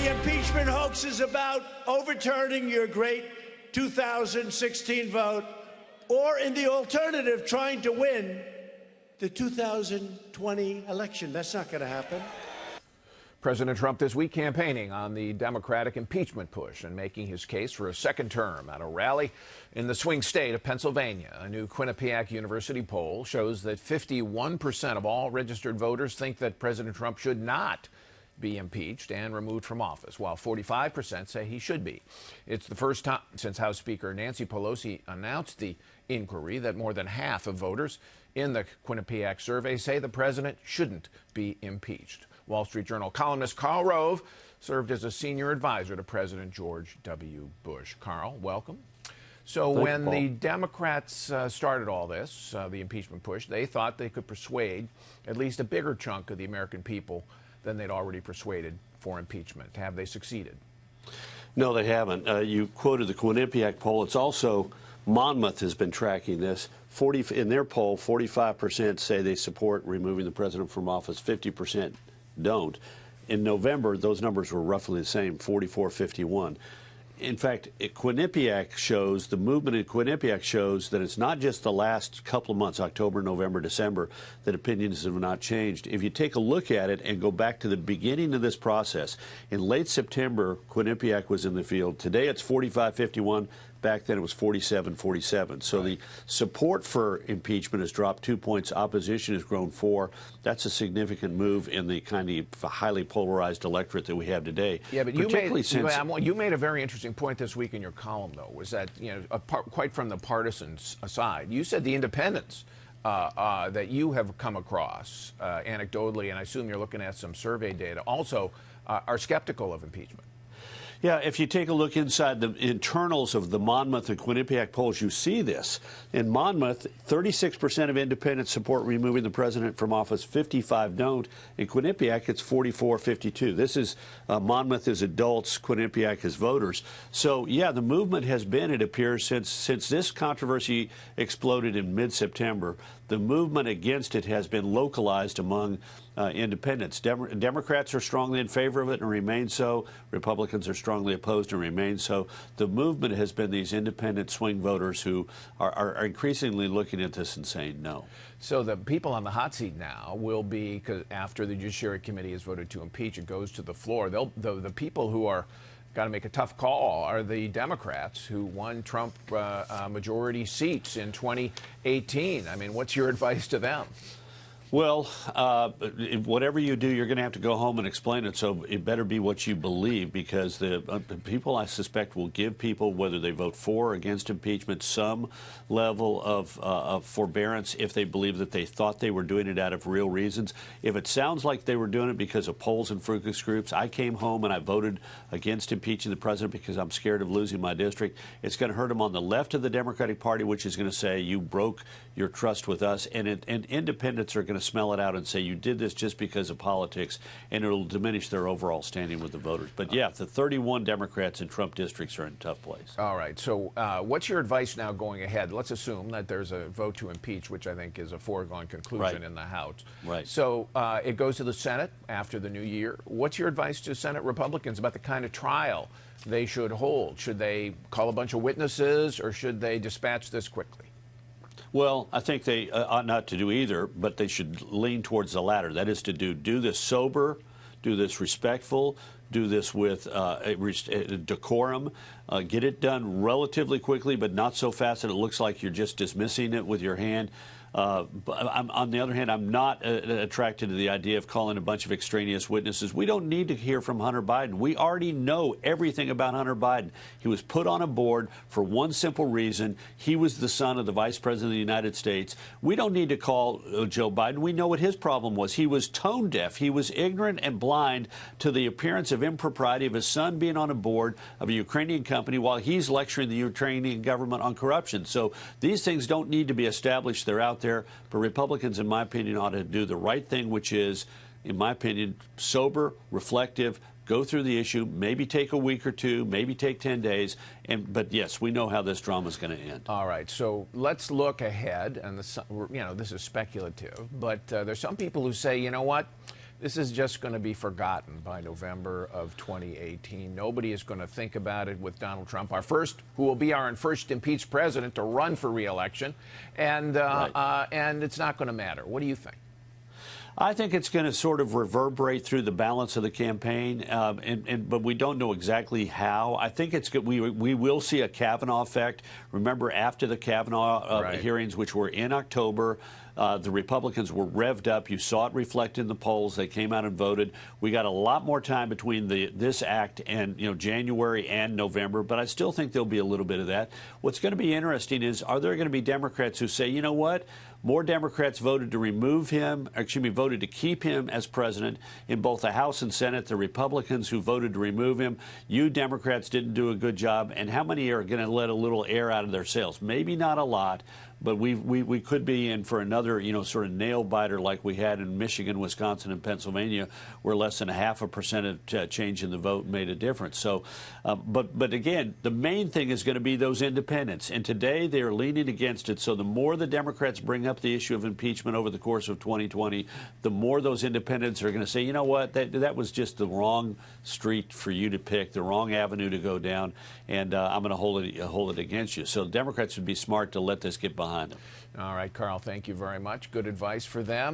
the impeachment hoax is about overturning your great 2016 vote, or in the alternative, trying to win the 2020 election. That's not going to happen. President Trump this week campaigning on the Democratic impeachment push and making his case for a second term at a rally in the swing state of Pennsylvania. A new Quinnipiac University poll shows that 51% of all registered voters think that President Trump should not be impeached and removed from office, while 45% say he should be. It's the first time since House Speaker Nancy Pelosi announced the inquiry that more than half of voters in the Quinnipiac survey say the president shouldn't be impeached. Wall Street Journal columnist Karl Rove served as a senior advisor to President George W. Bush. Karl, welcome. So when the Democrats started all this, the impeachment push, they thought they could persuade at least a bigger chunk of the American people than they'd already persuaded for impeachment. Have they succeeded? No, they haven't. You quoted the Quinnipiac poll. It's also Monmouth has been tracking this. In their poll, 45% say they support removing the president from office, 50% don't. In November, those numbers were roughly the same, 44-51. In fact, Quinnipiac shows, the movement in Quinnipiac shows that it's not just the last couple of months, October, November, December, that opinions have not changed. If you take a look at it and go back to the beginning of this process, in late September, Quinnipiac was in the field. Today it's 45-51. Back then it was 47-47. So the support for impeachment has dropped 2 points. Opposition has grown 4. That's a significant move in the kind of highly polarized electorate that we have today. Yeah, but you made a very interesting point this week in your column, though, was that, quite from the partisan side, you said the independents that you have come across anecdotally, and I assume you're looking at some survey data, also are skeptical of impeachment. Yeah, if you take a look inside the internals of the Monmouth and Quinnipiac polls, you see this. In Monmouth, 36% of independents support removing the president from office, 55 don't. In Quinnipiac, it's 44-52. This is Monmouth is adults, Quinnipiac is voters. So, yeah, the movement has been, it appears, since this controversy exploded in mid-September, the movement against it has been localized among independents. Democrats are strongly in favor of it and remain so. Republicans are strongly opposed and remain so. The movement has been these independent swing voters who are increasingly looking at this and saying no. So the people on the hot seat now will be, after the Judiciary Committee has voted to impeach, it goes to the floor. The people who are got to make a tough call are the Democrats who won Trump majority seats in 2018. I mean, what's your advice to them? Well, whatever you do, you're going to have to go home and explain it, so it better be what you believe, because the people, I suspect, will give people, whether they vote for or against impeachment, some level of forbearance if they believe that they thought they were doing it out of real reasons. If it sounds like they were doing it because of polls and focus groups, I came home and I voted against impeaching the president because I'm scared of losing my district, it's going to hurt them on the left of the Democratic Party, which is going to say you broke your trust with us, and independents are going to smell it out and say you did this just because of politics, and it'll diminish their overall standing with the voters. But yeah, the 31 Democrats in Trump districts are in a tough place. All right. So what's your advice now going ahead? Let's assume that there's a vote to impeach, which I think is a foregone conclusion in the House. Right. So it goes to the Senate after the new year. What's your advice to Senate Republicans about the kind of trial they should hold? Should they call a bunch of witnesses, or should they dispatch this quickly? Well, I think they ought not to do either, but they should lean towards the latter. That is to do this sober, do this respectful, do this with decorum, get it done relatively quickly, but not so fast that it looks like you're just dismissing it with your hand. But on the other hand, I'm not attracted to the idea of calling a bunch of extraneous witnesses. We don't need to hear from Hunter Biden. We already know everything about Hunter Biden. He was put on a board for one simple reason. He was the son of the Vice President of the United States. We don't need to call Joe Biden. We know what his problem was. He was tone deaf. He was ignorant and blind to the appearance of impropriety of his son being on a board of a Ukrainian company while he's lecturing the Ukrainian government on corruption. So these things don't need to be established. They're out there. But Republicans, in my opinion, ought to do the right thing, which is, in my opinion, sober, reflective, go through the issue, maybe take a week or two, maybe take 10 days. But yes, we know how this drama is going to end. All right. So let's look ahead. And this is speculative. But there's some people who say, you know what? this is just going to be forgotten by November of 2018. Nobody is going to think about it with Donald Trump, who will be our first impeached president to run for re-election, and it's not going to matter. What do you think? I think it's going to sort of reverberate through the balance of the campaign, but we don't know exactly how. I think it's good. We will see a Kavanaugh effect. Remember, after the Kavanaugh hearings, which were in October, the Republicans were revved up. You saw it reflected in the polls. They came out and voted. We got a lot more time between this act and January and November, but I still think there'll be a little bit of that. What's going to be interesting is, are there going to be Democrats who say, you know what? More Democrats voted to keep him as president in both the House and Senate. The Republicans who voted to remove him, you Democrats didn't do a good job. And how many are going to let a little air out of their sails? Maybe not a lot, but we could be in for another, sort of nail biter like we had in Michigan, Wisconsin, and Pennsylvania, where less than 0.5% change in the vote made a difference. So, but again, the main thing is going to be those independents. And today they are leaning against it. So the more the Democrats bring up the issue of impeachment over the course of 2020, the more those independents are going to say, you know what, that was just the wrong street for you to pick, the wrong avenue to go down, and I'm going to hold it against you. So Democrats would be smart to let this get behind them. All right, Karl, thank you very much. Good advice for them.